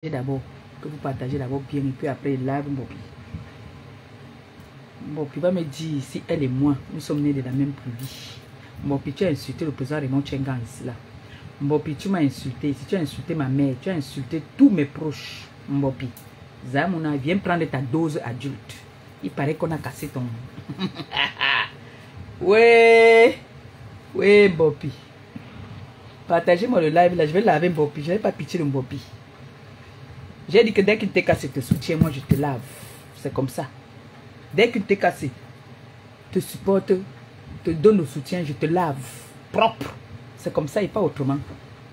d'abord, que vous partagez d'abord bien, et puis après, live, Mbopi. Mbopi va me dire si elle et moi, nous sommes nés de la même pluie. Mbopi, tu as insulté le président Raymond Tchengan ici là. Mbopi, tu m'as insulté. Si tu as insulté ma mère, tu as insulté tous mes proches. Mbopi, Zamona, viens prendre ta dose adulte. Il paraît qu'on a cassé ton... Ouais, ouais, Mbopi. Partagez-moi le live là, je vais laver Mbopi. Je n'ai pas pitié de Mbopi. J'ai dit que dès qu'il t'est cassé, te soutient, moi je te lave. C'est comme ça. Dès qu'il t'est cassé, te supporte, te donne le soutien, je te lave. Propre. C'est comme ça et pas autrement.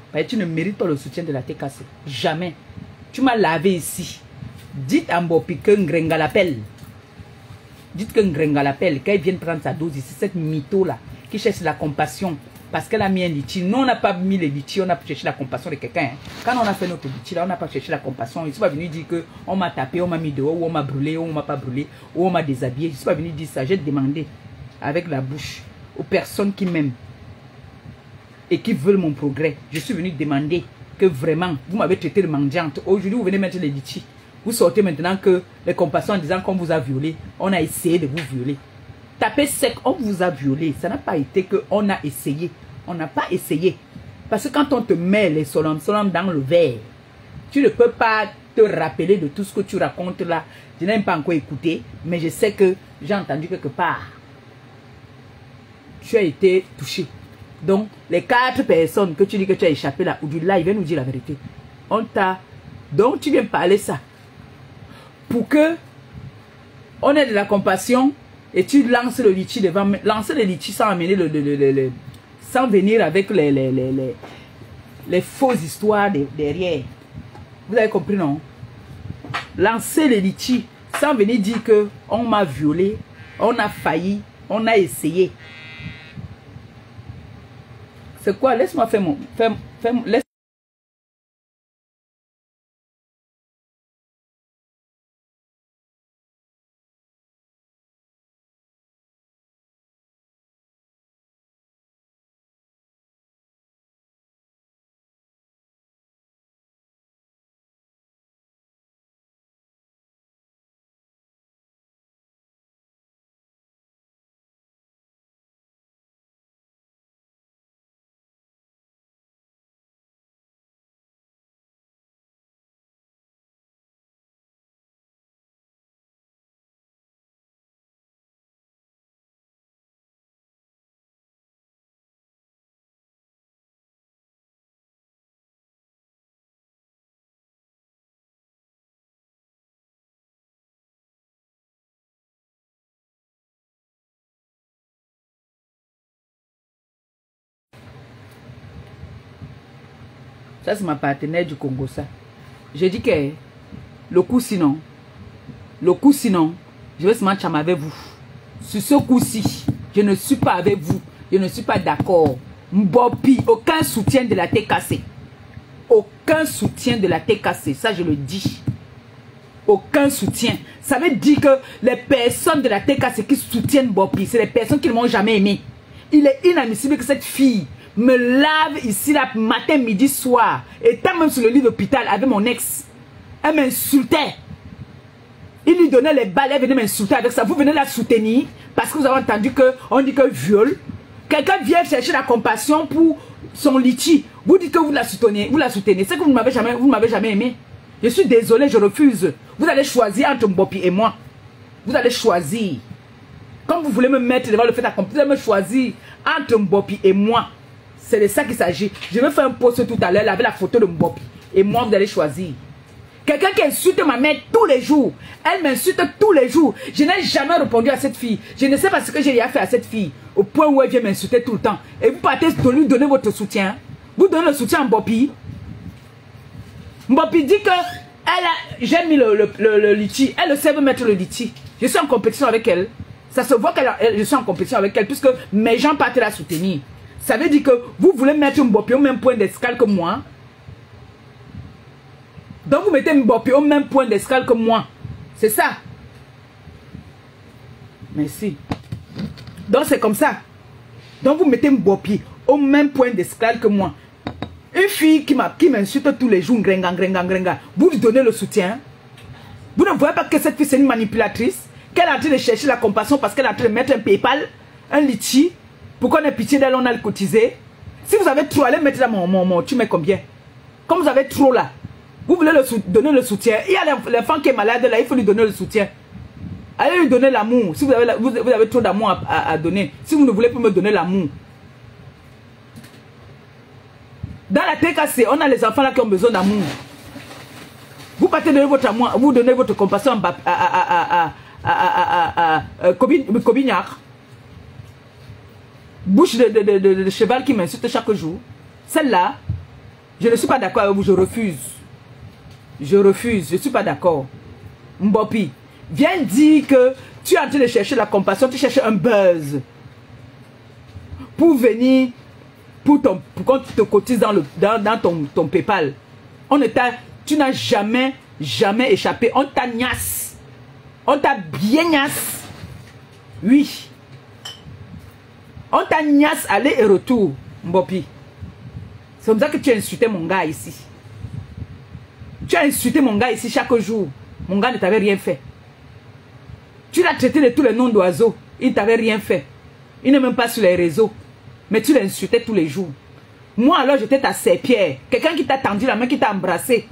Parce que tu ne mérites pas le soutien de la TKC. Jamais. Tu m'as lavé ici. Dites à Mbopi que Ngrenga l'appelle. Dites que Ngrenga l'appelle. Quand il vient prendre sa dose ici, cette mytho-là, qui cherche la compassion. Parce qu'elle a mis un litchi. Nous, on n'a pas mis les litchis, on a cherché la compassion de quelqu'un. Hein. Quand on a fait notre litchi, là, on n'a pas cherché la compassion. Je ne suis pas venu dire qu'on m'a tapé, on m'a mis dehors, ou on m'a brûlé, ou on m'a pas brûlé, ou on m'a déshabillé. Je ne suis pas venu dire ça. J'ai demandé avec la bouche aux personnes qui m'aiment et qui veulent mon progrès. Je suis venu demander que vraiment, vous m'avez traité de mendiante. Aujourd'hui, vous venez mettre les litchis. Vous sortez maintenant que les compassions en disant qu'on vous a violé, on a essayé de vous violer. Tapez sec, on vous a violé. Ça n'a pas été qu'on a essayé. On n'a pas essayé. Parce que quand on te met les solom dans le verre, tu ne peux pas te rappeler de tout ce que tu racontes là. Je n'ai pas encore écouté, mais je sais que j'ai entendu quelque part. Tu as été touché. Donc, les 4 personnes que tu dis que tu as échappé là, ou du live, viens nous dire la vérité. On t'a... Donc, tu viens parler ça. Pour que on ait de la compassion et tu lances le litchi devant... Lancer le litchi sans amener sans venir avec les fausses histoires derrière. Vous avez compris, non? Lancer les litchis sans venir dire que on m'a violé, on a failli, on a essayé. C'est quoi? Laisse-moi faire mon... laisse. Ça, c'est ma partenaire du Congo, ça. J'ai dit que le coup sinon, je vais se matcher avec vous. Sur ce coup-ci, je ne suis pas avec vous. Je ne suis pas d'accord. Mbopi, aucun soutien de la TKC. Aucun soutien de la TKC. Ça, je le dis. Aucun soutien. Ça veut dire que les personnes de la TKC qui soutiennent Mbopi, c'est les personnes qui ne m'ont jamais aimé. Il est inadmissible que cette fille me lave ici là matin, midi, soir. Étant même sur le lit d'hôpital avec mon ex. Elle m'insultait. Il lui donnait les balles, elle venait m'insulter avec ça. Vous venez la soutenir parce que vous avez entendu qu'on dit que viol. Quelqu'un vient chercher la compassion pour son litchi. Vous dites que vous la soutenez. C'est que vous ne m'avez jamais aimé. Je suis désolé, je refuse. Vous allez choisir entre Mbopi et moi. Vous allez choisir. Comme vous voulez me mettre devant le fait accompli, vous allez me choisir entre Mbopi et moi. C'est de ça qu'il s'agit. Je vais faire un post tout à l'heure avec la photo de Mbopi. Et moi, vous allez choisir. Quelqu'un qui insulte ma mère tous les jours. Elle m'insulte tous les jours. Je n'ai jamais répondu à cette fille. Je ne sais pas ce que j'ai fait à cette fille. Au point où elle vient m'insulter tout le temps. Et vous partez de lui donner votre soutien. Vous donnez le soutien à Mbopi. Mbopi dit que j'ai mis le litchi. Elle sait mettre le litchi. Je suis en compétition avec elle. Ça se voit que je suis en compétition avec elle. Puisque mes gens partent la soutenir. Ça veut dire que vous voulez mettre Mbopi au même point d'escale que moi. Donc vous mettez Mbopi au même point d'escale que moi. C'est ça. Merci. Donc c'est comme ça. Donc vous mettez Mbopi au même point d'escale que moi. Une fille qui m'insulte tous les jours, gringa, vous lui donnez le soutien. Vous ne voyez pas que cette fille c'est une manipulatrice, qu'elle est en train de chercher la compassion parce qu'elle est en train de mettre un PayPal, un litchi, pour qu'on ait pitié d'elle, on a le cotisé. Si vous avez trop, allez mettre là tu mets combien? Comme vous avez trop là, vous voulez donner le soutien. Il y a l'enfant qui est malade là, il faut lui donner le soutien. Allez lui donner l'amour. Si vous avez trop d'amour à donner, si vous ne voulez pas me donner l'amour. Dans la TKC, on a les enfants là qui ont besoin d'amour. Vous partez donner votre amour, vous donnez votre compassion à Cobignard. Bouche de cheval qui m'insulte chaque jour. Celle-là, je ne suis pas d'accord avec vous, je refuse. Je refuse, je ne suis pas d'accord. Mbopi, viens dire que tu es en train de chercher la compassion, tu cherches un buzz. Pour venir, pour qu'on te cotise dans ton PayPal. Tu n'as jamais échappé. On t'a gnasse. On t'a bien gnasse. Oui. On t'a gnasse aller et retour, Mbopi. C'est comme ça que tu as insulté mon gars ici. Tu as insulté mon gars ici chaque jour. Mon gars ne t'avait rien fait. Tu l'as traité de tous les noms d'oiseaux. Il ne t'avait rien fait. Il n'est même pas sur les réseaux. Mais tu l'insultais tous les jours. Moi alors j'étais à ses pieds. Quelqu'un qui t'a tendu la main, qui t'a embrassé.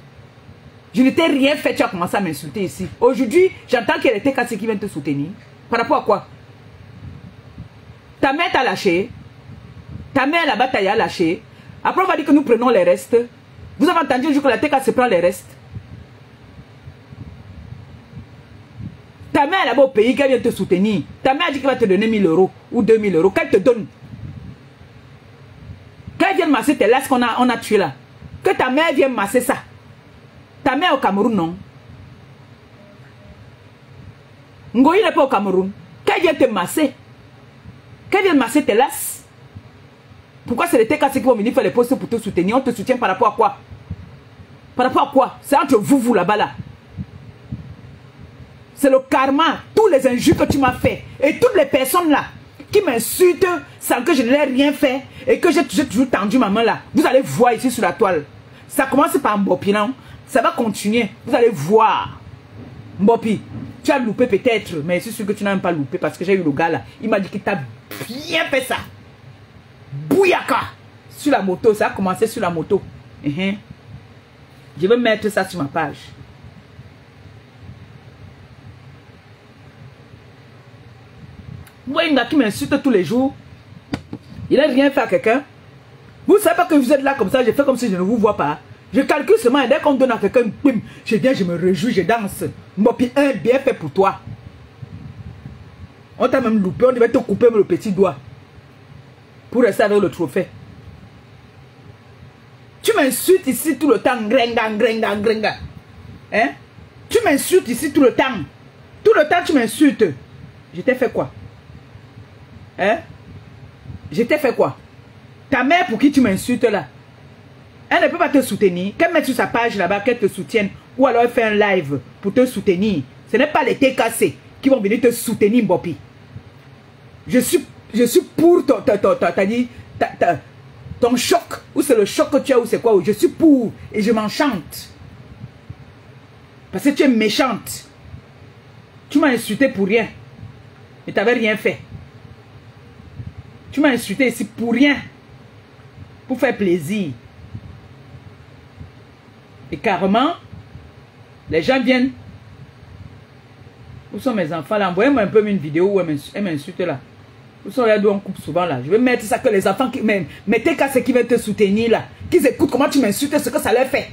Je ne t'ai rien fait, tu as commencé à m'insulter ici. Aujourd'hui, j'entends qu'elle était cassée qui vient te soutenir. Par rapport à quoi? Ta mère t'a lâché. Ta mère là-bas t'a lâché. Après on va dire que nous prenons les restes. Vous avez entendu un jour que la TK se prend les restes. Ta mère là-bas au pays qu'elle vient te soutenir. Ta mère a dit qu'elle va te donner 1000 € ou 2000 €. Qu'elle te donne. Qu'elle vienne masser tes lasses qu'on a tué là. Que ta mère vienne masser ça. Ta mère au Cameroun, non? Ngoï n'est pas au Cameroun. Qu'elle vienne te masser. Qu'elle vienne masser tes lasses. Pourquoi c'est les TKC qui vont venir faire les postes pour te soutenir? On te soutient par rapport à quoi? Par rapport à quoi? C'est entre vous là-bas là. C'est le karma. Tous les injures que tu m'as fait. Et toutes les personnes là qui m'insultent sans que je ne l'ai rien fait. Et que j'ai toujours tendu ma main là. Vous allez voir ici sur la toile. Ça commence par Mbopi, non? Ça va continuer. Vous allez voir. Mbopi, tu as loupé peut-être. Mais je suis sûr que tu n'as même pas loupé. Parce que j'ai eu le gars là. Il m'a dit qu'il t'a bien fait ça. Bouyaka. Sur la moto. Ça a commencé sur la moto. Je vais mettre ça sur ma page. Moi, un gars qui m'insulte tous les jours. Il n'a rien fait à quelqu'un. Vous ne savez pas que vous êtes là comme ça. Je fais comme si je ne vous vois pas. Je calcule seulement. Et dès qu'on me donne à quelqu'un, je viens, je me réjouis, je danse. Mbopi, un bien fait pour toi. On t'a même loupé. On devait te couper le petit doigt. Pour rester avec le trophée. Tu m'insultes ici tout le temps. Grenga. Hein? Tu m'insultes ici tout le temps. Tout le temps, tu m'insultes. Je t'ai fait quoi? Hein? Je t'ai fait quoi? Ta mère pour qui tu m'insultes là, elle ne peut pas te soutenir. Qu'elle mette sur sa page là-bas, qu'elle te soutienne. Ou alors elle fait un live pour te soutenir. Ce n'est pas les TKC qui vont venir te soutenir, Mbopi. Je suis pour ton choc. Ou c'est le choc que tu as ou c'est quoi. Je suis pour et je m'enchante. Parce que tu es méchante. Tu m'as insulté pour rien. Et tu n'avais rien fait. Tu m'as insulté ici pour rien. Pour faire plaisir. Et carrément, les gens viennent. Où sont mes enfants là? Envoyez-moi un peu une vidéo où elle m'insulte là. Où sont les deux on coupe souvent là? Je vais mettre ça que les enfants qui mettez qu'à ceux qui veulent te soutenir là. Qu'ils écoutent comment tu m'insultes, ce que ça leur fait.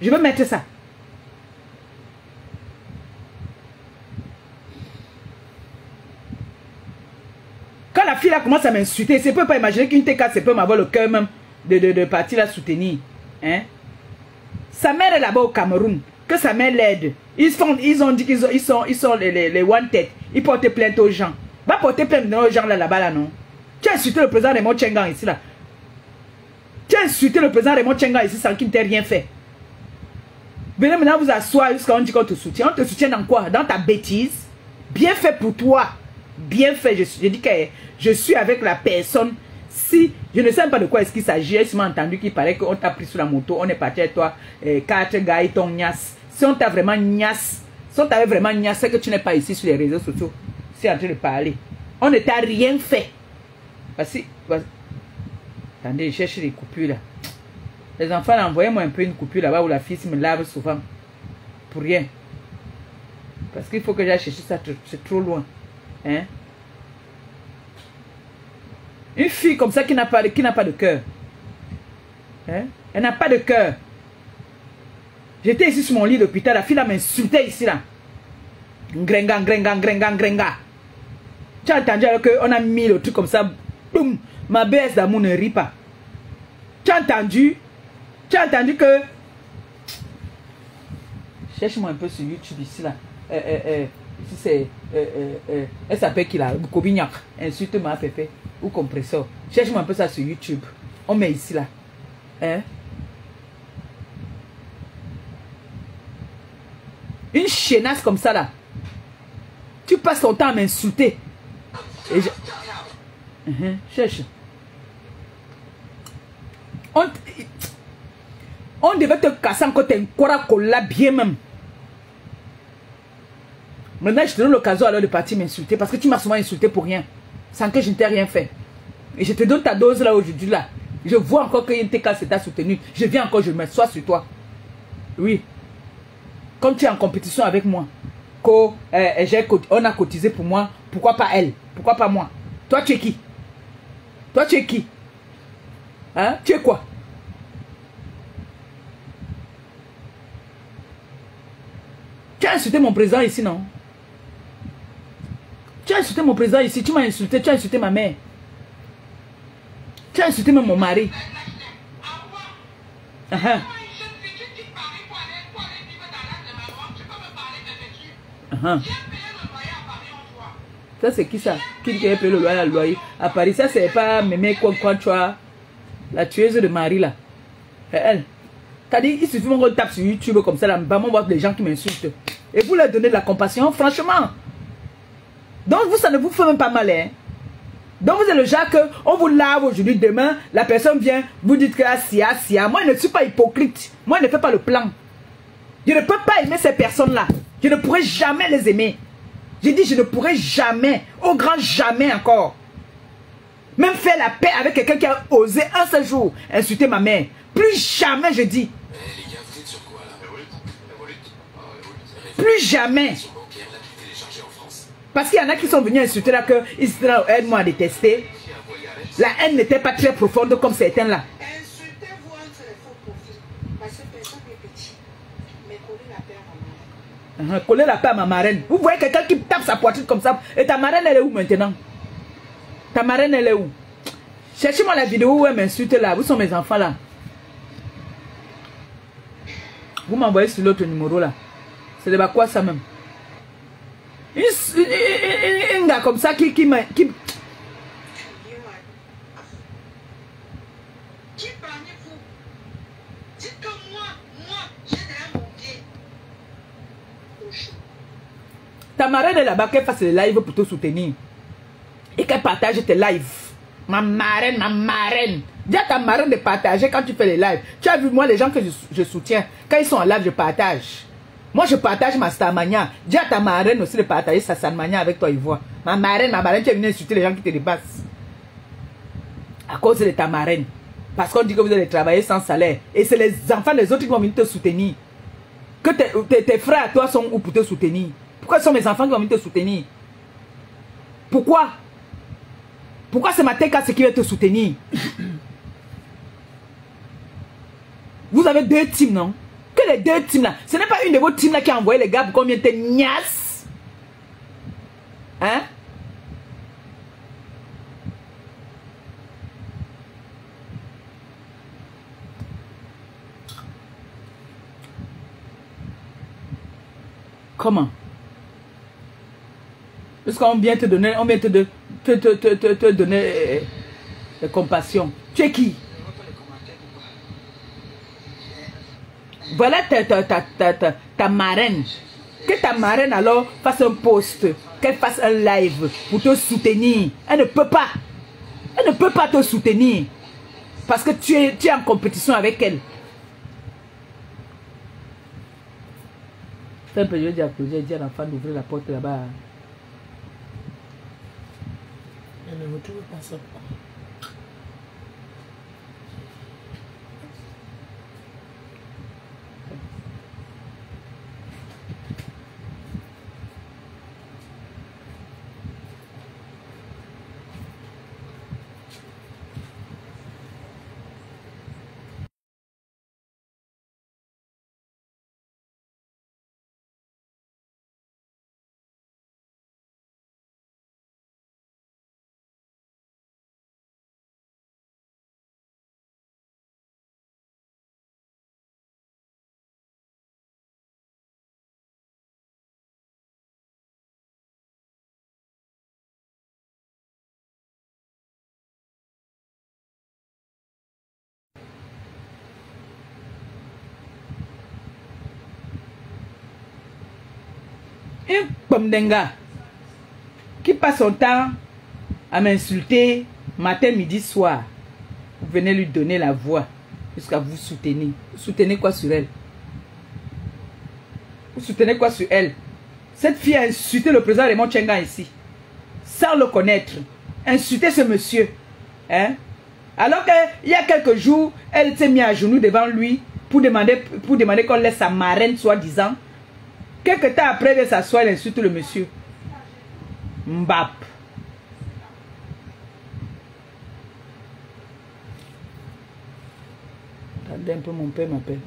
Je vais mettre ça. Quand la fille là commence à m'insulter, je ne peux pas imaginer qu'une TKC peut m'avoir le cœur même de partir la soutenir. Hein? Sa mère est là-bas au Cameroun. Que sa mère l'aide. Ils ont dit qu'ils sont les wanted. Ils portent plainte aux gens. Va porter plainte aux gens là-bas là, non? Tu as insulté le président Raymond Tchengan ici là. Tu as insulté le président Raymond Tchengan ici sans qu'il ne t'ait rien fait. Venez maintenant vous asseoir jusqu'à on dit qu'on te soutient. On te soutient dans quoi? Dans ta bêtise. Bien fait pour toi. Bien fait. Je dis que je suis avec la personne. Si, je ne sais même pas de quoi est-ce qu'il s'agit, j'ai seulement entendu qu'il paraît qu'on t'a pris sur la moto, on est parti avec toi, 4 gars et ton niasse. Si on t'a vraiment niasse, si on t'avait vraiment niasse, c'est que tu n'es pas ici sur les réseaux sociaux. C'est en train de parler. On ne t'a rien fait. Voici. Attendez, je cherche les coupures là. Les enfants, envoyez-moi un peu une coupure là-bas où la fille me lave souvent. Pour rien. Parce qu'il faut que j'aille chercher ça, c'est trop loin. Hein? Une fille comme ça qui n'a pas de cœur. Hein? Elle n'a pas de cœur. J'étais ici sur mon lit d'hôpital, la fille là m'insultait ici là. Grenga, grenga, grenga, grenga. Tu as entendu alors qu'on a mis le truc comme ça. Boum, ma baisse d'amour ne rit pas. Tu as entendu? Tu as entendu que... Cherche-moi un peu sur YouTube ici là. Ici c'est... elle s'appelle qui là? Kobignac. Insulte ma pépé. Ou compresseur. Cherche-moi un peu ça sur YouTube. On met ici là. Hein? Une chenasse comme ça là. Tu passes ton temps à m'insulter. Et je... cherche. On devait te casser encore tes cola bien même. Maintenant, je te donne l'occasion alors de partir m'insulter parce que tu m'as souvent insulté pour rien. Sans que je ne t'ai rien fait. Et je te donne ta dose là aujourd'hui là. Je vois encore que NTK t'a soutenu. Je viens encore, je m'assois sur toi. Oui. Comme tu es en compétition avec moi. On a cotisé pour moi. Pourquoi pas elle? Pourquoi pas moi? Toi tu es qui? Toi tu es qui? Hein? Tu es quoi? Tu as insulté mon président ici, non? Tu as insulté mon président ici, tu m'as insulté, tu as insulté ma mère. Tu as insulté même mon mari. Ça c'est qui ça? Qui dit qu'il a payé le loyer à Paris? Ça c'est pas Mémé quoi tu as la tueuse de Marie là. Elle. T'as dit, il suffit qu'on tape sur YouTube comme ça là, on voit les gens qui m'insultent. Et vous leur donnez de la compassion, franchement. Donc vous, ça ne vous fait même pas mal, hein. Donc vous êtes le genre que on vous lave aujourd'hui, demain, la personne vient, vous dites que sia. Moi je ne suis pas hypocrite. Moi je ne fais pas le plan. Je ne peux pas aimer ces personnes-là. Je ne pourrai jamais les aimer. J'ai dit je ne pourrai jamais, au grand jamais encore. Même faire la paix avec quelqu'un qui a osé un seul jour insulter ma mère. Plus jamais je dis. Plus jamais. Parce qu'il y en a qui sont venus insulter là que ils étaient là, aide-moi à détester. La haine n'était pas très profonde comme certains là. Insultez-vous entre les faux profils. Parce que personne n'est petit. Mais coller la paix à ma marraine. Coller la paix à ma marraine. Vous voyez quelqu'un qui tape sa poitrine comme ça. Et ta marraine elle est où maintenant? Ta marraine elle est où? Cherchez-moi la vidéo où elle m'insulte là. Où sont mes enfants là? Vous m'envoyez sur l'autre numéro là. C'est de quoi ça même? Un gars comme ça qui parmi vous, dites que moi, j'ai derrière mon pied. Ta marraine est là-bas, qu'elle fasse les lives pour te soutenir. Et qu'elle partage tes lives. Ma marraine. Dis à ta marraine de partager quand tu fais les lives. Tu as vu moi les gens que je soutiens. Quand ils sont en live, je partage. Moi, je partage ma starmania. Dis à ta marraine aussi de partager sa starmania avec toi, Ivoire. Ma marraine, tu es venu insulter les gens qui te dépassent. À cause de ta marraine. Parce qu'on dit que vous allez travailler sans salaire. Et c'est les enfants des autres qui vont venir te soutenir. Que tes frères à toi sont où pour te soutenir? Pourquoi ce sont mes enfants qui vont venir te soutenir? Pourquoi? Pourquoi c'est ma TK qui va te soutenir? Vous avez deux teams, non? Que les deux teams là, ce n'est pas une de vos teams là qui a envoyé les gars pour combien de niasse. Hein? Comment? Parce qu'on vient te donner, on vient te donner de compassion. Tu es qui? Voilà ta marraine. Que ta marraine alors fasse un post, qu'elle fasse un live pour te soutenir. Elle ne peut pas. Elle ne peut pas te soutenir. Parce que tu es en compétition avec elle. C'est un peu, je vais dire à l'enfant d'ouvrir la porte là-bas. Elle ne retrouve pas ça. Une pomme d'enga qui passe son temps à m'insulter matin, midi, soir. Vous venez lui donner la voix jusqu'à vous soutenir. Vous soutenez quoi sur elle? Vous soutenez quoi sur elle? Cette fille a insulté le président Raymond Tchenga ici, sans le connaître. Insulté ce monsieur. Hein? Alors qu'il y a quelques jours, elle s'est mise à genoux devant lui pour demander qu'on laisse sa marraine, soi-disant. Quelques temps après, elle s'assoit, elle insulte le monsieur. Mbap. Attendez un peu, mon père m'appelle.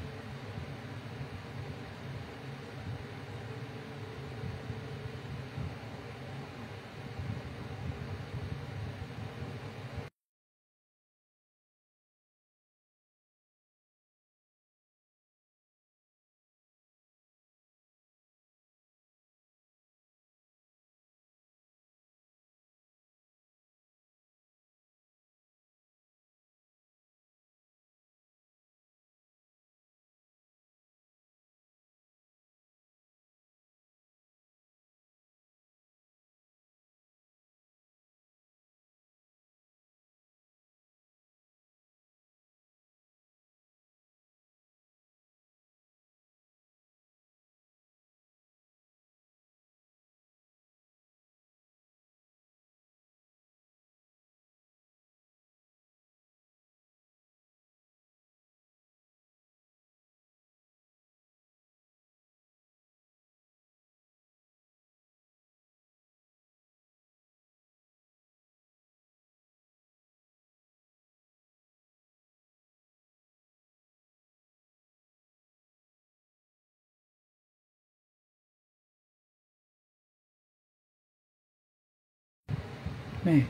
Mais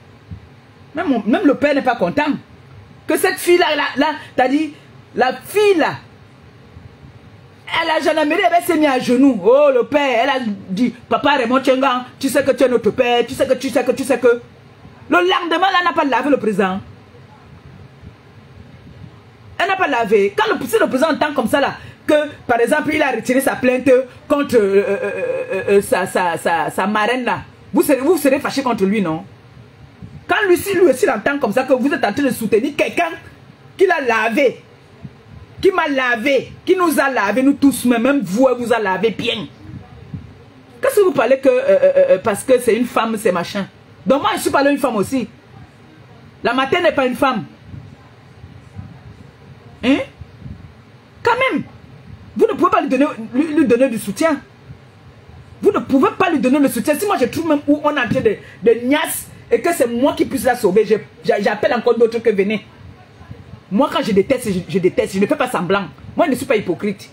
même le père n'est pas content. Que cette fille-là, t'as dit, la fille là, elle a jamais elle s'est mise à genoux. Oh, le père, elle a dit, papa Raymond Tchenga, tu sais que tu es notre père, tu sais que. Le lendemain, là, elle n'a pas lavé le président. Elle n'a pas lavé. Quand si le président entend comme ça là, que par exemple, il a retiré sa plainte contre sa marraine là, vous serez fâché contre lui, non? Quand lui aussi entend comme ça que vous êtes en train de soutenir quelqu'un qui l'a lavé, qui m'a lavé, qui nous a lavé, nous tous, même vous, elle vous a lavé bien. Qu'est-ce que vous parlez que parce que c'est une femme, c'est machin? Donc moi, je suis pas là une femme aussi. La matin n'est pas une femme. Hein? Quand même, vous ne pouvez pas lui donner du soutien. Vous ne pouvez pas lui donner le soutien. Si moi je trouve même où on est en train de niasse et que c'est moi qui puisse la sauver, j'appelle encore d'autres que venez. Moi quand je déteste, je déteste. Je ne fais pas semblant. Moi je ne suis pas hypocrite.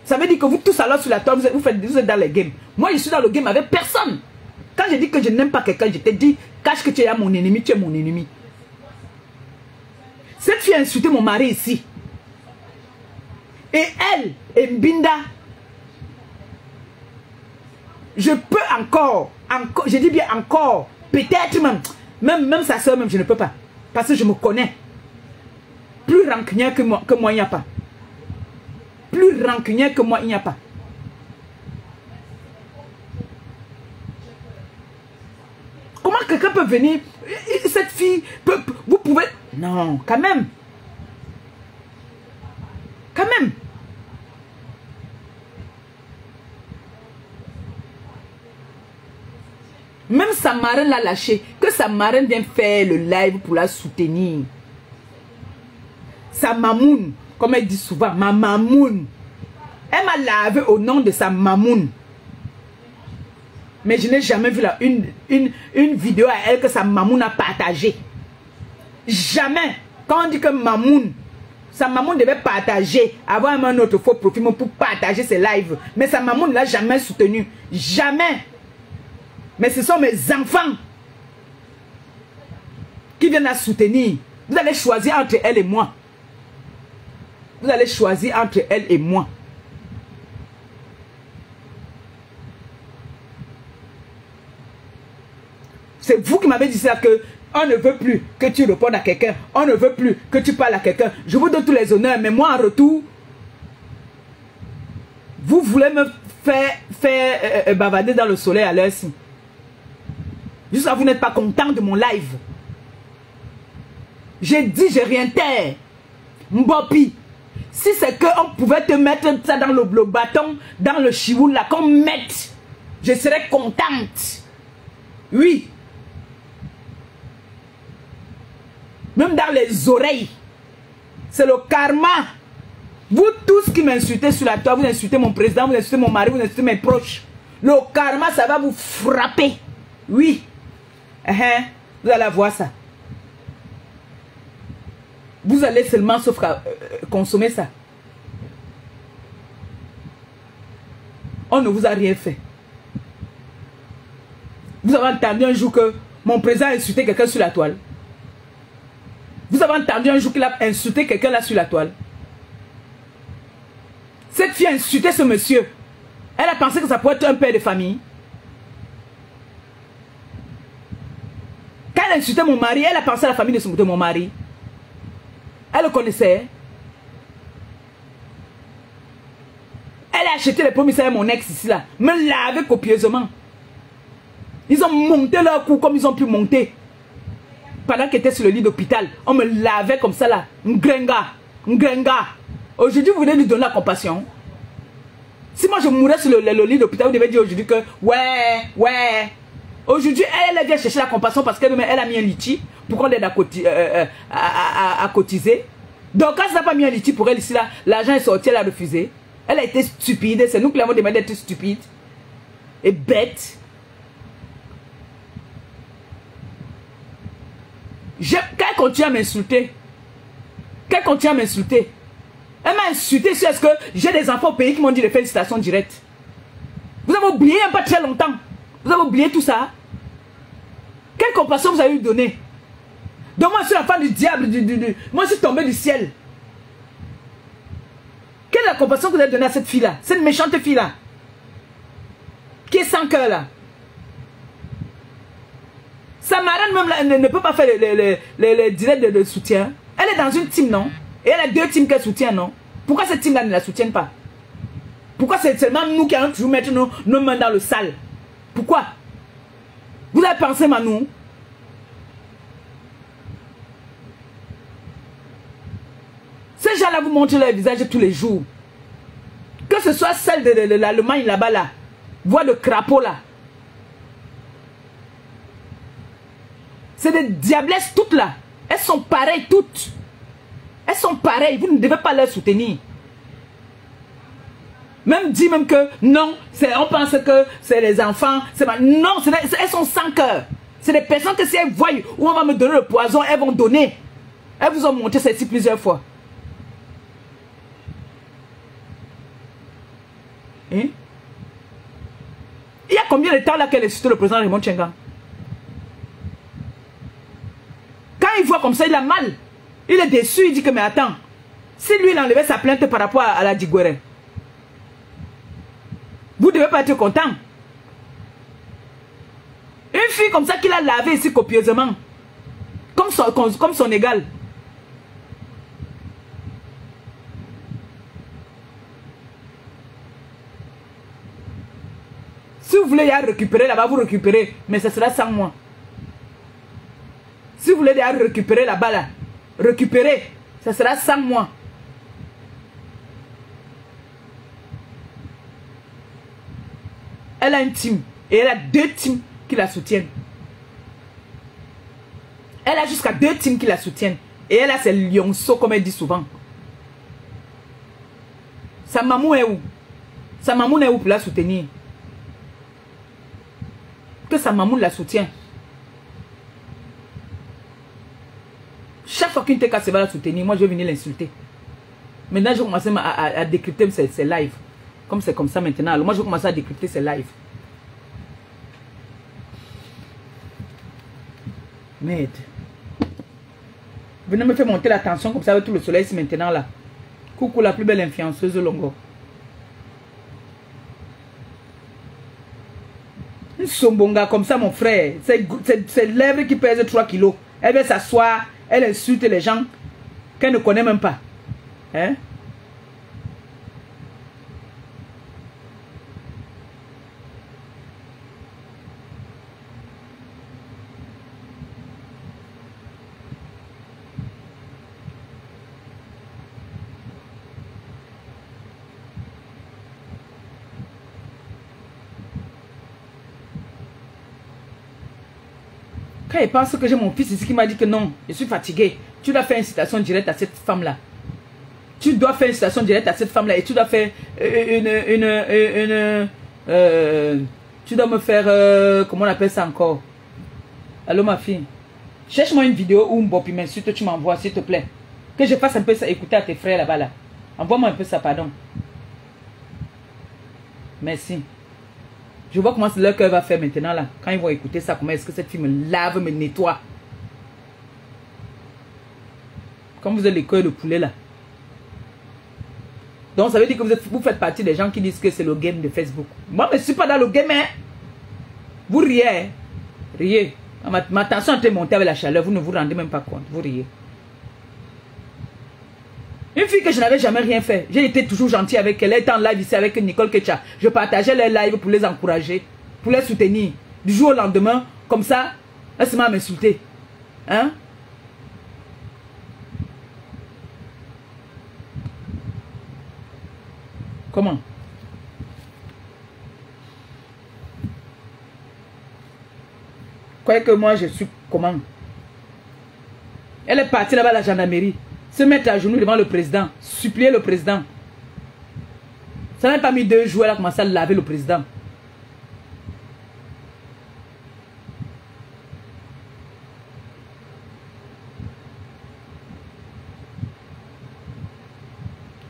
Ça veut dire que vous tous alors sur la table, vous êtes dans les games. Moi je suis dans le game avec personne. Quand je dis que je n'aime pas quelqu'un, je te dis, cache que tu es mon ennemi, tu es mon ennemi. Cette fille a insulté mon mari ici. Et elle, Mbinda, je peux encore, je dis bien encore, peut-être même sa soeur, même je ne peux pas. Parce que je me connais. Plus rancunier que moi, il n'y a pas. Plus rancunier que moi, il n'y a pas. Comment quelqu'un peut venir, cette fille, vous pouvez... Non, quand même. Quand même. Même sa marraine l'a lâché. Que sa marraine vienne faire le live pour la soutenir. Sa mamoune, comme elle dit souvent, ma mamoune. Elle m'a lavé au nom de sa mamoune. Mais je n'ai jamais vu là une vidéo à elle que sa mamoune a partagée. Jamais. Quand on dit que mamoune, sa mamoune devait partager, avoir un autre faux profil pour partager ses lives. Mais sa mamoune ne l'a jamais soutenu. Jamais. Mais ce sont mes enfants qui viennent la soutenir. Vous allez choisir entre elle et moi. Vous allez choisir entre elle et moi. C'est vous qui m'avez dit ça, que on ne veut plus que tu répondes à quelqu'un. On ne veut plus que tu parles à quelqu'un. Je vous donne tous les honneurs, mais moi en retour, vous voulez me faire bavader dans le soleil à l'heure-ci. Juste ça, vous n'êtes pas content de mon live. J'ai dit, j'ai rien terre. Mbopi, si c'est qu'on pouvait te mettre ça dans le bâton, dans le chiboule là, qu'on mette, je serais contente. Oui. Même dans les oreilles. C'est le karma. Vous tous qui m'insultez sur la toile, vous insultez mon président, vous insultez mon mari, vous insultez mes proches. Le karma, ça va vous frapper. Oui. Vous allez voir ça. Vous allez seulement sauf consommer ça. On ne vous a rien fait. Vous avez entendu un jour que mon président a insulté quelqu'un sur la toile. Vous avez entendu un jour qu'il a insulté quelqu'un là sur la toile. Cette fille a insulté ce monsieur. Elle a pensé que ça pourrait être un père de famille. Quand elle a insulté mon mari, elle a pensé à la famille de mon mari. Elle le connaissait. Elle a acheté les promissaires à mon ex ici là. Me laver copieusement. Ils ont monté leur cou comme ils ont pu monter. Pendant qu'elle était sur le lit d'hôpital, on me lavait comme ça là. Ngrenga. Ngrenga. Aujourd'hui, vous venez lui donner la compassion. Si moi je mourais sur le lit d'hôpital, vous devez dire aujourd'hui que ouais. Aujourd'hui, elle vient chercher la compassion parce qu'elle a mis un litchi pour qu'on l'aide à cotiser. Donc quand ça n'a pas mis un litchi pour elle ici là, l'argent est sorti, elle a refusé. Elle a été stupide. C'est nous qui l'avons demandé d'être stupide et bête. Quand elle continue à m'insulter, elle m'a insulté sur est-ce que j'ai des enfants au pays qui m'ont dit de félicitations directes. Vous avez oublié il n'y a pas très longtemps. Vous avez oublié tout ça. Quelle compassion vous avez eu donné? Donc moi je suis la femme du diable. Moi je suis tombé du ciel. Quelle est la compassion que vous avez donnée à cette fille-là? Cette méchante fille-là. Qui est sans cœur là. Sa marraine même là, ne peut pas faire les directs de soutien. Elle est dans une team, non? Et elle a deux teams qu'elle soutient, non? Pourquoi cette team-là ne la soutienne pas? Pourquoi c'est seulement nous qui allons toujours mettre nos mains dans le sale? Pourquoi? Vous avez pensé, Manou? Ces gens-là vous montrent leur visage tous les jours. Que ce soit celle de l'Allemagne là-bas, là. Voix de crapaud, là. C'est des diablesses toutes, là. Elles sont pareilles, toutes. Elles sont pareilles. Vous ne devez pas les soutenir. Même dit même que non, on pense que c'est les enfants. Non, elles sont sans cœur. C'est des personnes que si elles voient où on va me donner le poison, elles vont donner. Elles vous ont montré ceci plusieurs fois. Hein? Il y a combien de temps là qu'elle est sur le président Raymond Tchenga? Quand il voit comme ça, il a mal. Il est déçu, il dit que mais attends, si lui il enlevait sa plainte par rapport à la Digouere, vous ne devez pas être content. Une fille comme ça qu'il a lavé ici copieusement, comme son égal. Si vous voulez y récupérer là-bas, vous récupérez, mais ce sera sans moi. Si vous voulez déjà récupérer là-bas, là, récupérer, ça sera 100 mois. Elle a une team. Et elle a 2 teams qui la soutiennent. Elle a jusqu'à 2 teams qui la soutiennent. Et elle a ses lionceaux, comme elle dit souvent. Sa maman est où? Sa maman est où pour la soutenir? Que sa maman la soutient. Chaque fois qu'une TK va la soutenir, moi je vais venir l'insulter. Maintenant je vais commencer à décrypter ses lives. Comme c'est comme ça maintenant, alors moi je vais commencer à décrypter ses lives. Merde. Venez me faire monter la tension comme ça avec tout le soleil ici maintenant là. Coucou la plus belle influenceuse Longo. Une sombonga comme ça mon frère. C'est lèvres qui pèsent 3 kilos. Elle vient s'asseoir, elle insulte les gens qu'elle ne connaît même pas. Hein? Quand il pense que j'ai mon fils ici qui m'a dit que non, je suis fatigué, tu dois faire une citation directe à cette femme-là. Tu dois faire une citation directe à cette femme-là et tu dois faire tu dois me faire, comment on appelle ça encore? Allô ma fille, cherche-moi une vidéo où Mbopi m'insulte, tu m'envoies s'il te plaît. Que je fasse un peu ça, écouter à tes frères là-bas là. Envoie-moi un peu ça, pardon. Merci. Je vois comment leur cœur va faire maintenant là. Quand ils vont écouter ça, comment est-ce que cette fille me lave, me nettoie. Comme vous êtes les cœurs de poulet là. Donc ça veut dire que vous faites partie des gens qui disent que c'est le game de Facebook. Moi je ne suis pas dans le game hein. Vous riez hein? Riez. Ma tension est montée avec la chaleur, vous ne vous rendez même pas compte. Vous riez. Une fille que je n'avais jamais rien fait. J'ai été toujours gentil avec elle. Elle était en live ici avec Nicole Ketcha. Je partageais les lives pour les encourager, pour les soutenir. Du jour au lendemain, comme ça, elle se met à m'insulter. Hein? Comment? Croyez que moi je suis comment? Elle est partie là-bas à la gendarmerie. Se mettre à genoux devant le président, supplier le président. Ça n'a pas mis 2 jours, elle a commencé à laver le président.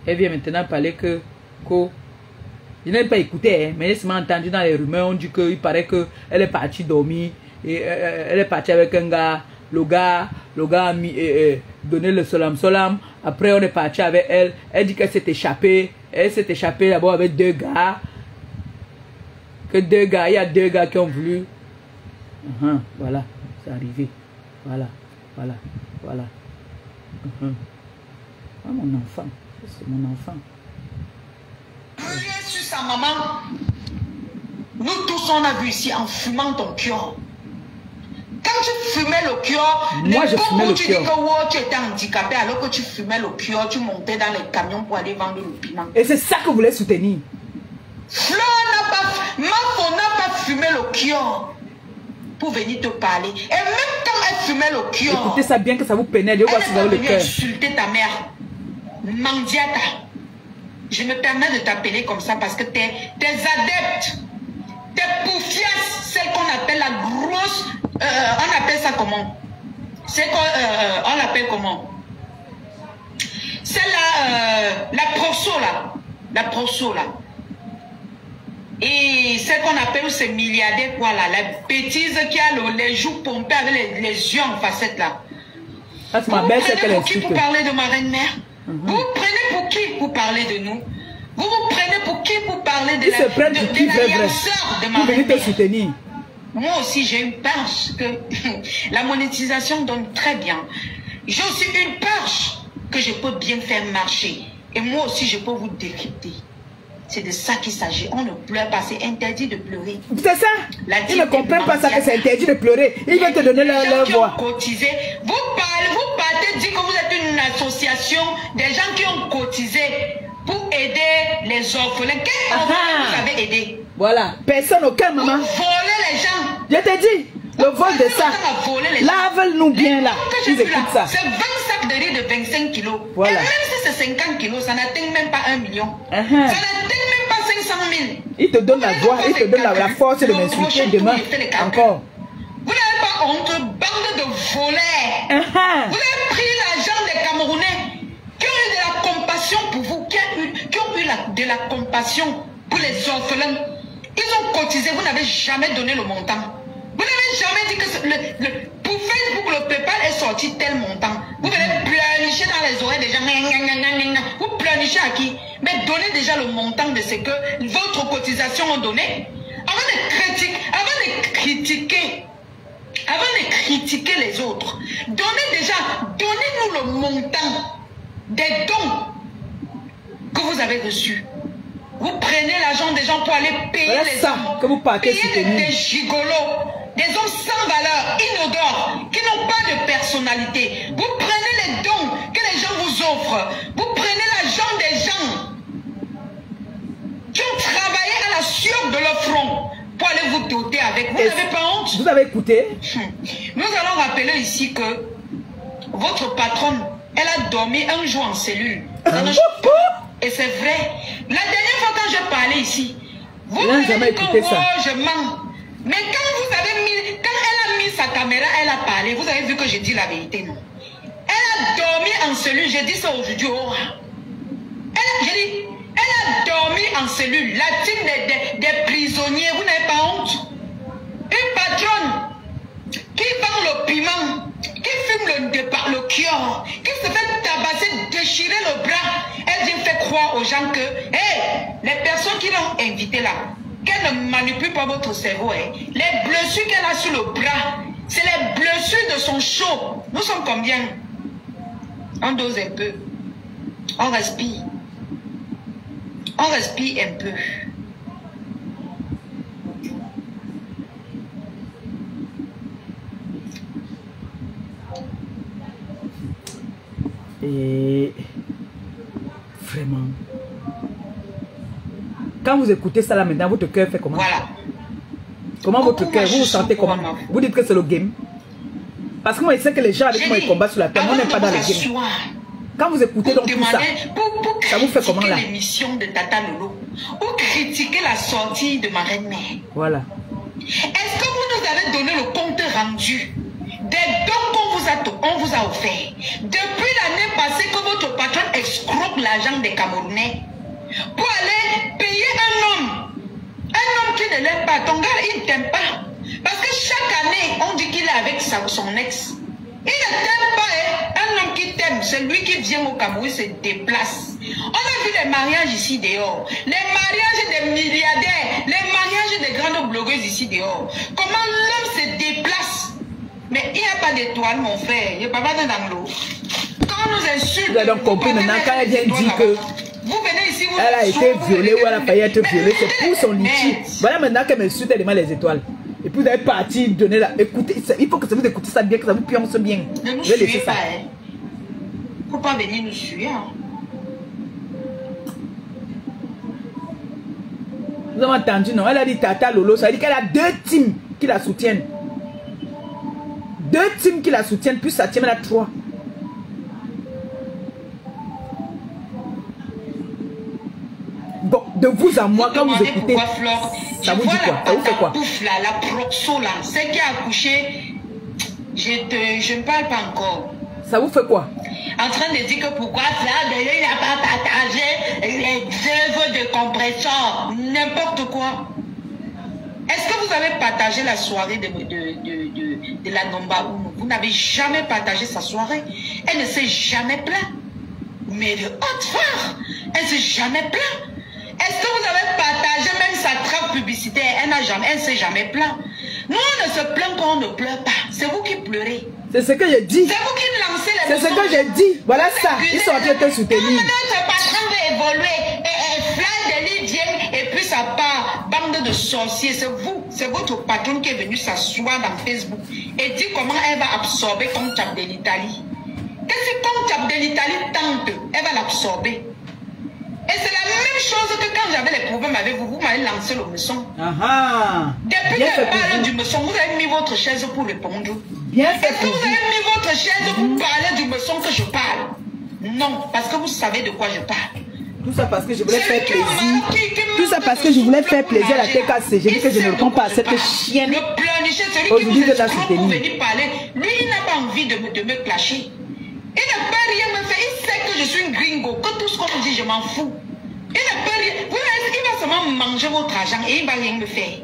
Elle vient maintenant parler que je n'ai pas écouté, hein, mais j'ai seulement entendu dans les rumeurs, on dit qu'il paraît qu'elle est partie dormir, et elle est partie avec un gars. Le gars a donné le solam. Après, on est parti avec elle. Elle dit qu'elle s'est échappée. Elle s'est échappée d'abord avec 2 gars. Il y a 2 gars qui ont voulu. Voilà, c'est arrivé. Voilà. Ah, mon enfant. C'est mon enfant. Hurler sur sa maman. Nous tous, on a vu ici en fumant ton cœur. Quand tu fumais le cœur, moi je fumais le tu cœur. dis que wow, tu étais handicapé alors que tu fumais le cœur, tu montais dans les camions pour aller vendre le piment. Et c'est ça que vous voulez soutenir. Mafo n'a pas fumé le cœur pour venir te parler. Et même quand elle fumait le cœur, écoutez ça bien que ça vous pénètre. Je vois si vous avez le cœur. Insulter ta mère. Mandiata. Je me permets de t'appeler comme ça parce que tes adeptes, tes poufiasses, celles qu'on appelle la grosse. On appelle ça comment? C'est qu'on l'appelle comment? C'est la proso là. La proso là. Et c'est qu'on appelle ces milliardaires quoi là. La bêtise qui a les joues pompées avec les yeux en facette là. Ah, c'est ma belle, c'est qu'elle Vous prenez pour qui insulte. pour parler de ma reine-mère? Vous prenez pour qui pour parler de nous? Vous prenez pour qui pour parler de l'allianceur de ma reine-mère? Moi aussi, j'ai une page que la monétisation donne très bien. J'ai aussi une page que je peux bien faire marcher. Et moi aussi, je peux vous décrypter. C'est de ça qu'il s'agit. On ne pleure pas, c'est interdit de pleurer. C'est ça. Ils ne comprennent pas ça, que c'est interdit de pleurer. Ils veulent te donner leur voix. Cotisé. Vous partez dire que vous êtes une association des gens qui ont cotisé pour aider les orphelins. Quels orphelins vous avez aidé? Voilà. Personne, aucun maman. Vous volez les gens. Je te dis, le vol de ça. Lave-nous bien là. Ils écoutent ça. C'est 20 sacs de riz de 25 kilos. Voilà. Et même si c'est 50 kilos, ça n'atteint même pas 1 million. Ça n'atteint même pas 500 000. Ils te donnent la voix, ils te donnent la force de m'insulter demain. Encore. Vous n'avez pas honte, bande de voleurs. Vous avez pris l'argent des Camerounais qui ont eu de la compassion pour vous, qui ont eu de la compassion pour les orphelins. Ils ont cotisé, vous n'avez jamais donné le montant. Vous n'avez jamais dit que pour Facebook, le PayPal est sorti tel montant. Vous venez pleurnicher dans les oreilles des gens. Vous pleurnichez à qui? Mais donnez déjà le montant de ce que votre cotisation a donné. Avant de critiquer les autres, donnez-nous le montant des dons que vous avez reçus. Vous prenez l'argent des gens pour aller payer les hommes, que vous partez payer des gigolos, des hommes sans valeur, inodores, qui n'ont pas de personnalité. Vous prenez les dons que les gens vous offrent. Vous prenez l'argent des gens qui ont travaillé à la sueur de leur front pour aller vous doter avec. Vous n'avez pas honte? Vous avez écouté? Nous allons rappeler ici que votre patronne, elle a dormi un jour en cellule. Et c'est vrai. La dernière fois quand j'ai parlé ici, vous avez dit que je mens. Mais quand vous avez mis, quand elle a mis sa caméra, elle a parlé. Vous avez vu que j'ai dit la vérité, non? Elle a dormi en cellule. J'ai dit ça aujourd'hui. Elle a dormi en cellule. La team des prisonniers. Vous n'avez pas honte? Une patronne qui vend le piment, qui fume le kior, qui se fait tabasser, déchirer le bras. Elle vient faire croire aux gens que les personnes qui l'ont invitée là, qu'elle ne manipule pas votre cerveau. Les blessures qu'elle a sur le bras, c'est les blessures de son chaud. Nous sommes combien? On dose un peu. On respire. On respire un peu. Et vraiment, quand vous écoutez ça là maintenant, votre cœur fait comment? Voilà. Comment votre cœur, vous vous sentez comment? Vous dites que c'est le game? Parce que moi je sais que les gens avec moi ils combattent sur la terre, on n'est pas dans le game. Quand vous écoutez donc tout ça, ça vous fait comment là? L'émission de Tata Lolo, ou critiquer la sortie de ma reine-mère. Voilà. Est-ce que vous nous avez donné le compte rendu des dons qu'on vous a offert depuis l'année passée que votre patron escroque l'argent des Camerounais pour aller payer un homme qui ne l'aime pas? Ton gars, il ne t'aime pas. Parce que chaque année, on dit qu'il est avec son ex. Il ne t'aime pas, un homme qui t'aime, c'est lui qui vient au Cameroun, se déplace. On a vu les mariages ici dehors, les mariages des milliardaires, les mariages des grandes blogueuses ici dehors. Comment l'homme se déplace? Mais il n'y a pas d'étoile, mon frère, il n'y a pas dans l'eau. Quand on nous insulte, vous avez donc compris maintenant, quand elle vient dire que vous venez ici, elle a été violée ou elle a failli être violée, c'est pour son litchi. Voilà maintenant qu'elle m'insulte, elle demande les étoiles. Et puis vous avez parti donner la... Écoutez, il faut que vous écoutez ça bien, que ça vous pionce bien. Ne nous suivez pas, hein. Faut pas venir nous suivre. Hein. Vous avez entendu, non? Elle a dit Tata Lolo, ça veut dire qu'elle a 2 teams qui la soutiennent. 2 teams qui la soutiennent, plus sa team, elle a 3. Bon, de vous à moi, quand vous écoutez, ça vous dit quoi? Ça vous fait quoi? La proxo là, celle qui a accouché, je ne parle pas encore. Ça vous fait quoi? En train de dire que pourquoi ça, il n'a pas partagé les œuvres de compresseur, n'importe quoi. Est-ce que vous avez partagé la soirée de la Nomba Uno? Vous n'avez jamais partagé sa soirée. Elle ne s'est jamais plaint. Mais de haute phare, elle ne s'est jamais plaint. Est-ce que vous avez partagé même sa trappe publicitaire? Elle ne s'est jamais plaint. Nous, on ne se plaint quand on ne pleure pas. C'est vous qui pleurez. C'est ce que j'ai dit. C'est vous qui lancez les... C'est ce que j'ai dit. Voilà ça. Ils sont en train de te soutenir. Quand notre patron veut évoluer, et Flash de lui vient de sorcier, c'est vous, c'est votre patron qui est venu s'asseoir dans Facebook et dit comment elle va absorber comme Tchab de l'Italie. Et si comme Tchab de l'Italie tente, elle va l'absorber. Et c'est la même chose que quand j'avais les problèmes avec vous, vous m'avez lancé le meçon. Depuis que je parle du meçon, vous avez mis votre chaise pour répondre. Est-ce que vous avez mis votre chaise pour parler du meçon que je parle? Non, parce que vous savez de quoi je parle. Tout ça parce que je voulais faire plaisir. Tout ça parce que je voulais faire plaisir à la TKC. J'ai dit que je ne réponds pas à cette chienne. Le pleurnicher, celui qui vous escroque pour venir parler, lui, il n'a pas envie de me clasher. Il n'a pas rien me faire. Il sait que je suis une gringo. Que tout ce qu'on me dit, je m'en fous. Il n'a pas rien. Vous savez, il va seulement manger votre argent et il ne va rien me faire.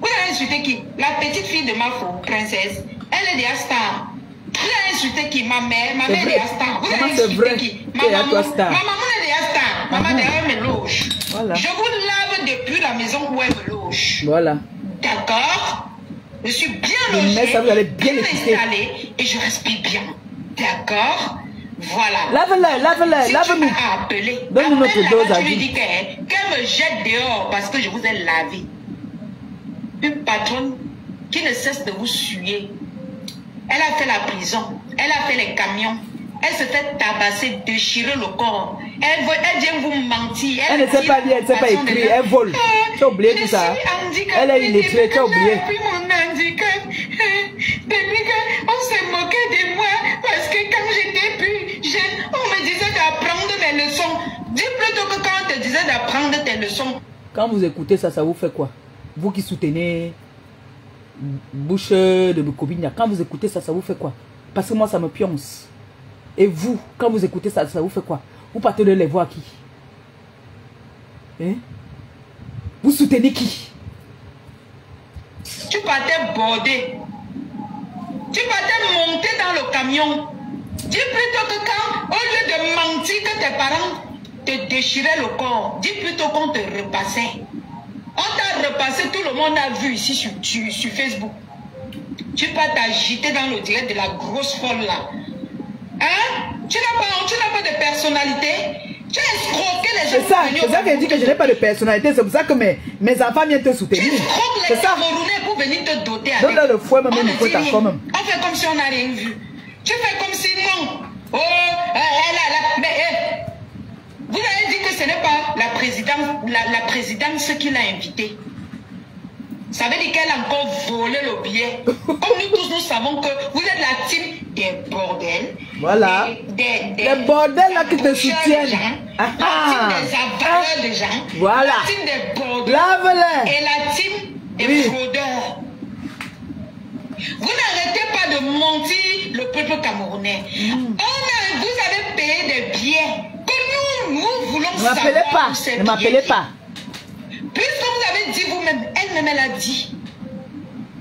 Vous avez insulté qui? La petite fille de ma princesse. Elle est déjà star. Vous avez insulté qui? Ma mère est déjà star. Vous avez insulté qui? Ma maman est déjà star. Maman derrière me loge. Voilà. Je vous lave depuis la maison où elle me loge. Voilà. D'accord? Je suis bien logée, bien installée et je respire bien. D'accord? Voilà. Lave-le, lave-nous. Donne-nous notre dose à lui. Qu'elle me jette dehors parce que je vous ai lavé. Une patronne qui ne cesse de vous suer. Elle a fait la prison. Elle a fait les camions. Elle se fait tabasser, déchirer le corps. Elle vient vous mentir. Elle ne sait pas lire, elle ne sait pas écrire. Elle vole. Tu as oublié tout ça. Elle est illettrée, tu as oublié. Depuis mon handicap, depuis qu'on s'est moqué de moi, parce que quand j'étais plus jeune, on me disait d'apprendre mes leçons. Dis plutôt que quand on te disait d'apprendre tes leçons. Quand vous écoutez ça, ça vous fait quoi? Vous qui soutenez Bouche de Bukobina, quand vous écoutez ça, ça vous fait quoi? Parce que moi, ça me pionce. Et vous, quand vous écoutez ça, ça vous fait quoi? Vous partez de les voir qui? Hein? Vous soutenez qui? Tu partais border. Tu partais monter dans le camion. Dis plutôt que quand, au lieu de mentir que tes parents te déchiraient le corps, dis plutôt qu'on te repassait. On t'a repassé, tout le monde a vu ici sur Facebook. Tu vas t'agiter dans le direct de la grosse folle là. Hein? Tu n'as pas de personnalité. Tu as escroqué les gens. C'est ça qu'elle dit que je n'ai pas de personnalité. C'est pour ça que mes enfants viennent te soutenir. Tu escroques les Camerounais pour venir te doter avec. Donne-leur le fouet, même il faut ta femme. On fait comme si on n'a rien vu. Tu fais comme si non. Oh, mais vous avez dit que ce n'est pas la présidence qui l'a invitée. Ça veut dire qu'elle a encore volé le billet. Comme nous tous, nous savons que vous êtes la team des bordels. Voilà. Les bordels là qui te soutiennent. La team des avaleurs de gens. Voilà. La team des bordels. Lave-les. Et la team des fraudeurs. Vous n'arrêtez pas de mentir le peuple camerounais. Vous avez payé des billets que nous voulons savoir. Ne m'appelez pas. Puisque vous avez dit vous-même, elle-même elle a dit,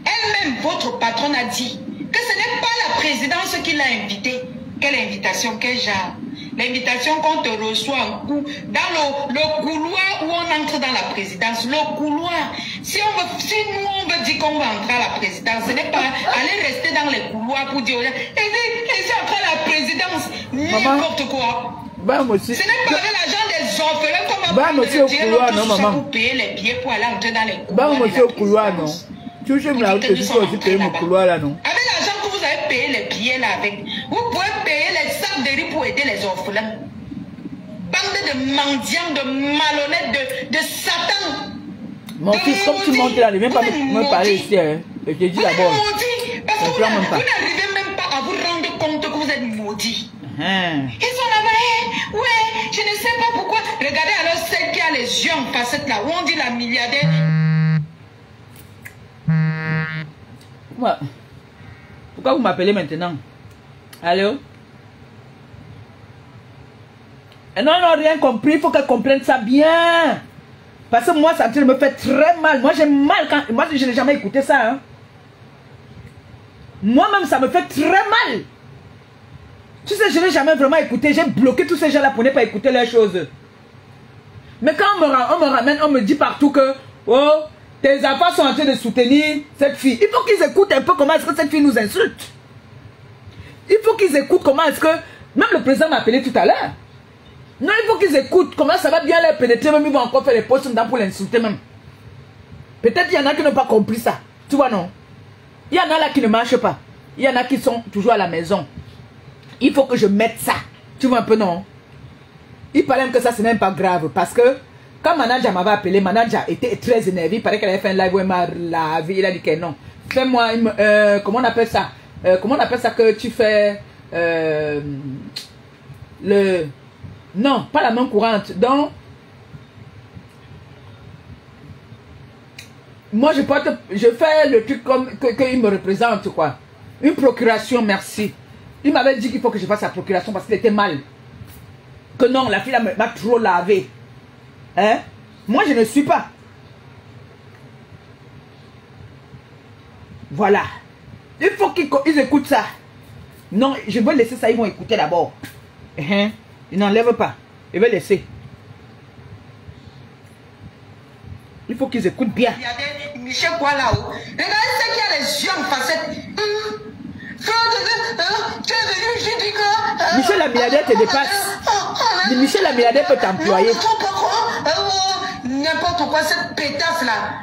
elle-même votre patronne a dit que ce n'est pas la présidence qui l'a invitée. Quelle invitation, quel genre? L'invitation qu'on te reçoit un coup dans le couloir où on entre dans la présidence. Le couloir. Si nous on veut dire qu'on va entrer à la présidence, ce n'est pas aller rester dans les couloirs pour dire aux gens, et c'est après la présidence, n'importe quoi. Bah, ce n'est pas avec l'argent des orphelins qu'on va prendre le couloir, non, maman. Pour payer les billets pour aller entrer dans les couloirs. Bah, monsieur au couloir, non. Tu sais, me aussi payer mon couloir là, non. Avec l'argent que vous avez payé les billets là avec, vous pouvez payer les sacs de riz pour aider les orphelins. Bande de mendiants, de malhonnêtes, de Satan. Mon fils, comme tu montes là, ne viens pas me parler ici. Hein. Je te dis d'abord. Parce que vous n'arrivez même pas à vous rendre compte que vous êtes maudits. Ils sont là-bas, ouais, je ne sais pas pourquoi. Regardez alors celle qui a les yeux en facette là, où on dit la milliardaire. Pourquoi vous m'appelez maintenant? Allô? Non, rien compris, il faut qu'elle comprenne ça bien. Parce que moi, ça me fait très mal. Moi, j'ai mal quand... Moi, je n'ai jamais écouté ça. Hein. Moi-même, ça me fait très mal. Tu sais, je n'ai jamais vraiment écouté. J'ai bloqué tous ces gens-là pour ne pas écouter leurs choses. Mais quand on me ramène, on me dit partout que oh, tes enfants sont en train de soutenir cette fille. Il faut qu'ils écoutent un peu comment est-ce que cette fille nous insulte. Il faut qu'ils écoutent comment est-ce que... Même le président m'a appelé tout à l'heure. Non, il faut qu'ils écoutent comment ça va bien les pénétrer. Même ils vont encore faire les posts dedans pour l'insulter même. Peut-être il y en a qui n'ont pas compris ça. Tu vois, non? Il y en a là qui ne marchent pas. Il y en a qui sont toujours à la maison. Il faut que je mette ça. Tu vois un peu, non? Il paraît même que ça, c'est même pas grave. Parce que quand Manager m'avait appelé, Manager était très énervé. Il paraît qu'elle avait fait un live où elle m'a lavé. Il a dit que non. Fais-moi, comment on appelle ça? Comment on appelle ça que tu fais le... Non, pas la main courante. Donc, moi, je fais le truc comme qu'il me représente, quoi. Une procuration, merci. Il m'avait dit qu'il faut que je fasse la procuration parce qu'il était mal. Que non, la fille m'a trop lavé. Hein? Moi, je ne suis pas. Voilà. Il faut qu'ils écoutent ça. Non, je veux laisser ça, ils vont écouter d'abord. Hein? Ils n'enlèvent pas. Je vais laisser. Il faut qu'ils écoutent bien. Il y a des Michel quoi là-haut. Regardez ce qu'il y a les yeux en facette. Michel la milliardaire te dépasse. Michel la milliardaire peut t'employer. N'importe quoi, cette pétasse là.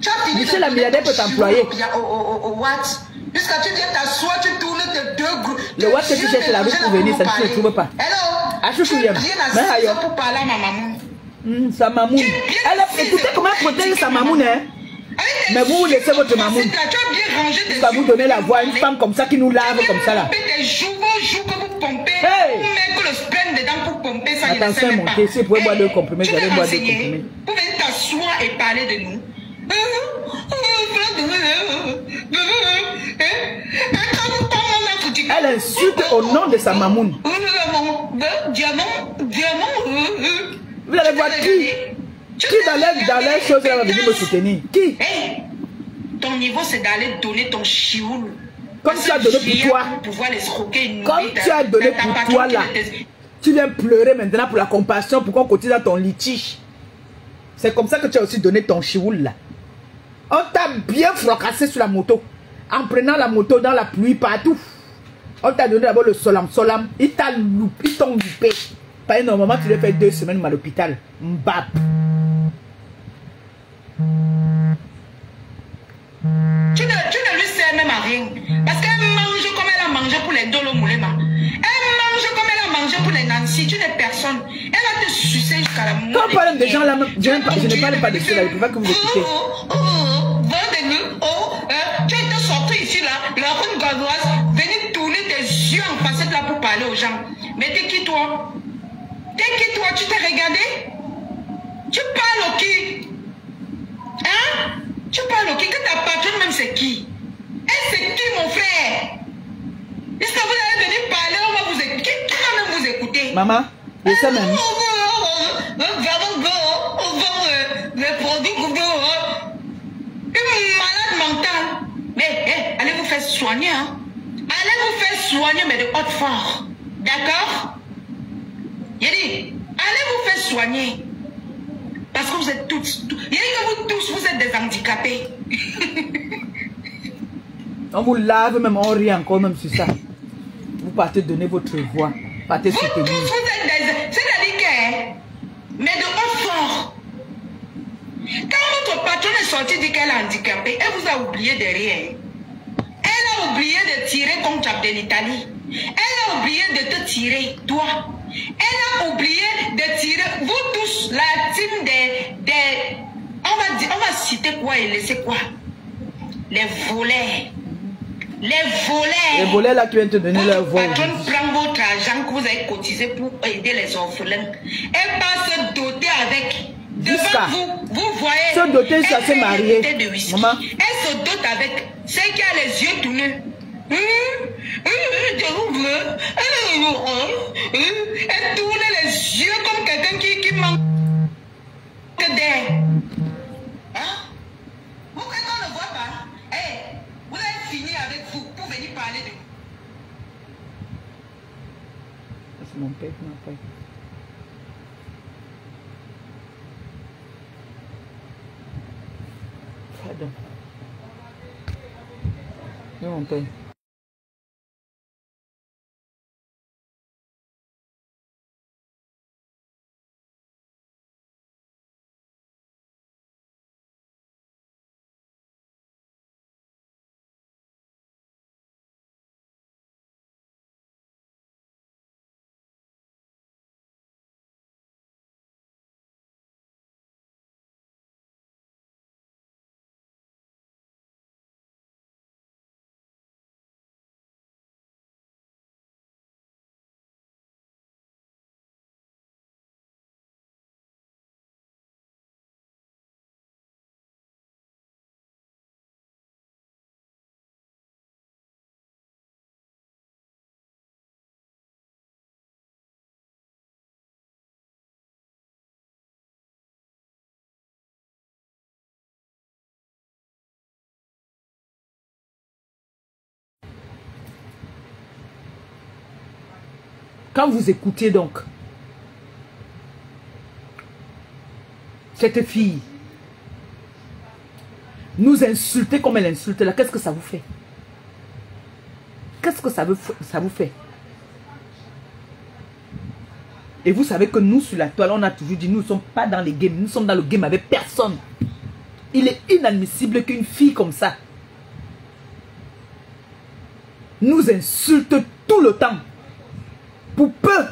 Tu as fini. Michel la milliardaire peut t'employer. What? Jusqu'à tu viens t'asseoir, tu tournes tes deux groupes. Le what que tu cherches la rue pour venir, ça ne se trouve pas. Hello. Tu es bien assis pour parler à ma maman. Sa mamoune. Écoutez comment elle protège sa mamoune, hein? Mais vous laissez votre mamoune. Il va vous donner la voix à une femme comme ça qui nous lave comme ça là. Hey! Attention, montez. Si vous pouvez boire deux comprimés, vous allez boire deux comprimés. Vous venez t'asseoir et parler de nous. Elle insulte au nom de sa mamoune. Vous allez voir qui dans les choses là va venir me soutenir. Qui? Ton niveau c'est d'aller donner ton chioul. Comme tu as donné pour toi. Comme tu as donné pour toi là. Tu viens pleurer maintenant pour la compassion pour qu'on cotise dans ton litige. C'est comme ça que tu as aussi donné ton chioul là. On t'a bien fracassé sur la moto. En prenant la moto dans la pluie partout. On t'a donné d'abord le solam. Il t'a loupé, ils t'ont loupé. Normalement, tu devais faire 2 semaines à l'hôpital. Mbap. Tu ne lui sers même à rien. Parce qu'elle mange comme elle a mangé pour les Dolo Moulema. Elle mange comme elle a mangé pour les Nancy. Tu n'es personne. Elle va te sucer jusqu'à la mort. Quand on parle de gens là, je ne parle pas de cela. Je ne veux pas que vous écoutez. Tu étais sorti ici là, la rue gadoise, venir tourner tes yeux en facette là pour parler aux gens. Mais t'es qui toi? T'es qui toi? Tu t'es regardé? Tu parles au qui? Hein? Tu parles au qui? Que ta patronne même c'est qui? Et c'est qui mon frère? Est-ce que vous allez venir parler? On va vous écouter. Qui va même vous écouter? Maman, je sais même. Les produits malade mental. Mais allez vous faire soigner. Hein? Allez vous faire soigner, mais de haute force. D'accord? Il dit, allez vous faire soigner. Parce que vous êtes tous. Il dit que vous tous, vous êtes des handicapés. On vous lave même, on rit encore même sur ça. Vous partez donner votre voix. Partez vous soutenir. tous, vous êtes des... C'est-à-dire que... Mais de haute force. Quand votre patronne est sortie dit qu'elle est handicapée, elle vous a oublié derrière. Elle a oublié de tirer comme Chap de l'Italie. Elle a oublié de te tirer, toi. Elle a oublié de tirer, vous tous, la team des on va citer quoi et laisser quoi? Les volets. Les volets. Les volets là qui viennent te donner leur voix. Votre patronne prend votre argent que vous avez cotisé pour aider les orphelins. Elle va se doter avec. Devant vous voyez. Se doter, ça s'est marié. Maman. Elle se dote avec celle qui a les yeux tournés. Elle tourne les yeux comme quelqu'un qui manque d'air. Hein? Vous croyez qu'on ne voit pas? Vous avez fini avec vous pour venir parler de nous. C'est mon père qui m'a fait. Pardon. C'est mon père. Quand vous écoutez donc cette fille nous insulter comme elle insulte là, qu'est-ce que ça vous fait? Qu'est-ce que ça vous fait? Et vous savez que nous, sur la toile, on a toujours dit, nous ne sommes pas dans les games. Nous sommes dans le game avec personne. Il est inadmissible qu'une fille comme ça nous insulte tout le temps. Pour peu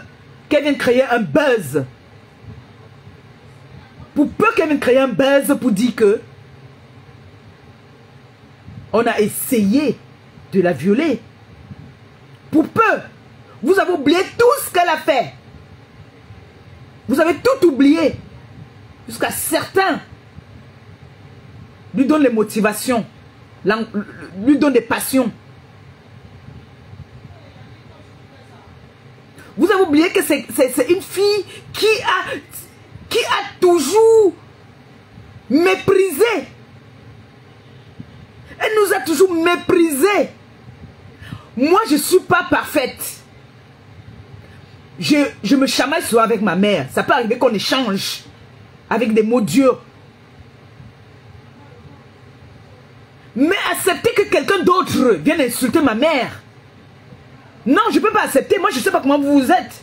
qu'elle vienne créer un buzz. Pour peu qu'elle vienne créer un buzz pour dire que on a essayé de la violer. Pour peu. Vous avez oublié tout ce qu'elle a fait. Vous avez tout oublié. Jusqu'à certains lui donnent les motivations, lui donnent des passions. Vous avez oublié que c'est une fille qui a toujours méprisé. Elle nous a toujours méprisé. Moi, je ne suis pas parfaite. Je me chamaille souvent avec ma mère. Ça peut arriver qu'on échange avec des mots durs. Mais accepter que quelqu'un d'autre vienne insulter ma mère. Non, je ne peux pas accepter. Moi, je ne sais pas comment vous êtes.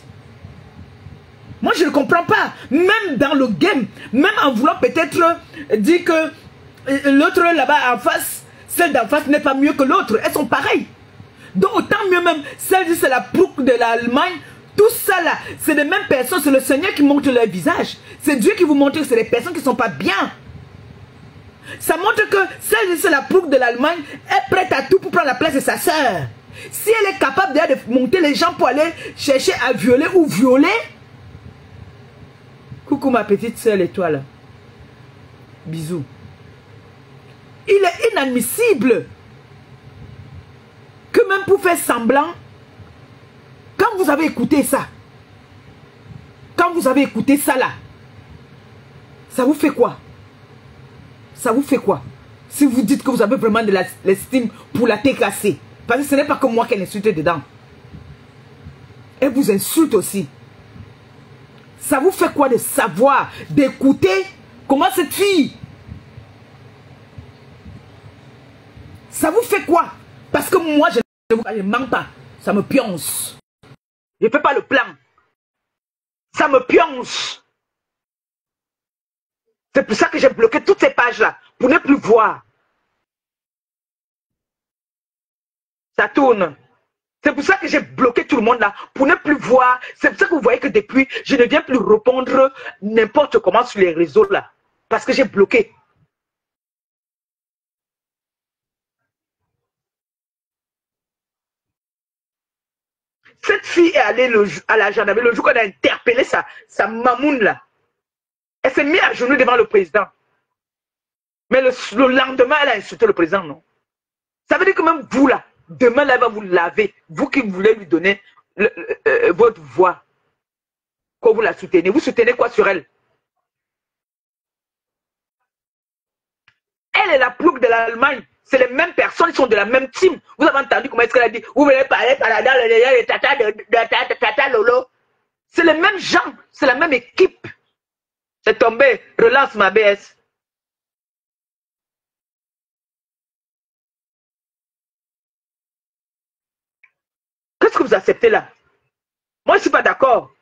Moi, je ne comprends pas. Même dans le game, même en voulant peut-être dire que l'autre là-bas en face, celle d'en face n'est pas mieux que l'autre. Elles sont pareilles. Donc, autant mieux même, celle dit c'est la prouque de l'Allemagne. Tout ça là, c'est les mêmes personnes, c'est le Seigneur qui montre leur visage. C'est Dieu qui vous montre que c'est les personnes qui ne sont pas bien. Ça montre que celle c'est la prouque de l'Allemagne est prête à tout pour prendre la place de sa sœur. Si elle est capable de monter les gens pour aller chercher à violer ou violer. Coucou ma petite sœur l'étoile. Bisous. Il est inadmissible que même pour faire semblant, quand vous avez écouté ça, là, ça vous fait quoi? Ça vous fait quoi? Si vous dites que vous avez vraiment de l'estime pour la tête cassée. Parce que ce n'est pas que moi qui l'insulte dedans. Elle vous insulte aussi. Ça vous fait quoi de savoir, d'écouter comment cette fille? Ça vous fait quoi? Parce que moi, je ne mens pas. Ça me pionce. Je ne fais pas le plan. Ça me pionce. C'est pour ça que j'ai bloqué toutes ces pages-là. Pour ne plus voir. Ça tourne. C'est pour ça que j'ai bloqué tout le monde là. Pour ne plus voir. C'est pour ça que vous voyez que depuis, je ne viens plus répondre n'importe comment sur les réseaux là. Parce que j'ai bloqué. Cette fille est allée à la gendarmerie le jour qu'on a interpellé sa mamoune là. Elle s'est mise à genoux devant le président. Mais le lendemain, elle a insulté le président, non? Ça veut dire que même vous là, demain là, elle va vous laver. Vous qui voulez lui donner votre voix. Quand vous la soutenez. Vous soutenez quoi sur elle? Elle est la plouque de l'Allemagne. C'est les mêmes personnes, ils sont de la même team. Vous avez entendu comment est-ce qu'elle a dit? Vous voulez parler par là, les tata de tata Lolo. C'est les mêmes gens, c'est la même équipe. C'est tombé, relance ma BS. Qu'est-ce que vous acceptez là? Moi, je ne suis pas d'accord.